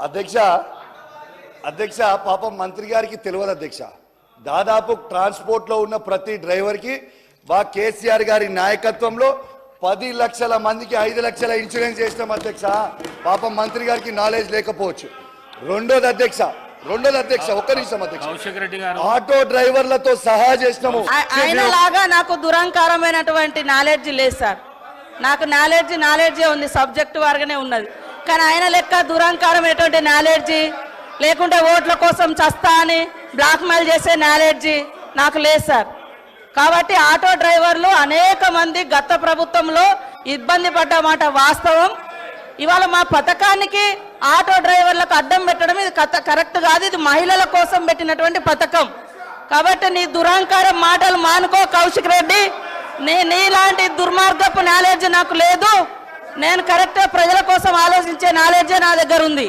అధ్యక్ష అధ్యక్ష పాపం మంత్రి గారికి తెలియదు అధ్యక్ష. దాదాపు ట్రాన్స్పోర్ట్లో ఉన్న ప్రతి డ్రైవర్కి కేసీఆర్ గారి నాయకత్వంలో 10 లక్షల మందికి 5 లక్షల ఇన్సూరెన్స్ చేసినాం అధ్యక్ష. పాపం మంత్రి గారికి నాలెడ్జ్ లేకపోవచ్చు. రెండోది అధ్యక్ష ఒక్క నిమిషం అధ్యక్ష, ఆటో డ్రైవర్లతో సహా చేసినాము. ఆయనలాగా నాకు దురహంకారమైనటువంటి నాలెడ్జ్ లేదు సార్. నాకు నాలెడ్జే ఉంది, సబ్జెక్టు వారుగానే ఉన్నది. కానీ ఆయన లెక్క దురహంకారమైనటువంటి నాలెడ్జి లేకుంటే ఓట్ల కోసం చస్తా అని బ్లాక్ మెయిల్ చేసే నాలెడ్జి నాకు లేదు సార్. కాబట్టి ఆటో డ్రైవర్లు అనేక మంది గత ప్రభుత్వంలో ఇబ్బంది పడ్డమాట వాస్తవం. ఇవాళ మా పథకానికి ఆటో డ్రైవర్లకు అడ్డం పెట్టడం ఇది కరెక్ట్ కాదు. ఇది మహిళల కోసం పెట్టినటువంటి పథకం. కాబట్టి నీ దురహంకారం మాటలు మానుకో కౌశిక్ రెడ్డి. నీలాంటి దుర్మార్గపు నాలెడ్జ్ నాకు లేదు. నేను కరెక్ట్ ప్రజల కోసం ఆలోచించే నాలెడ్జే నా దగ్గర ఉంది.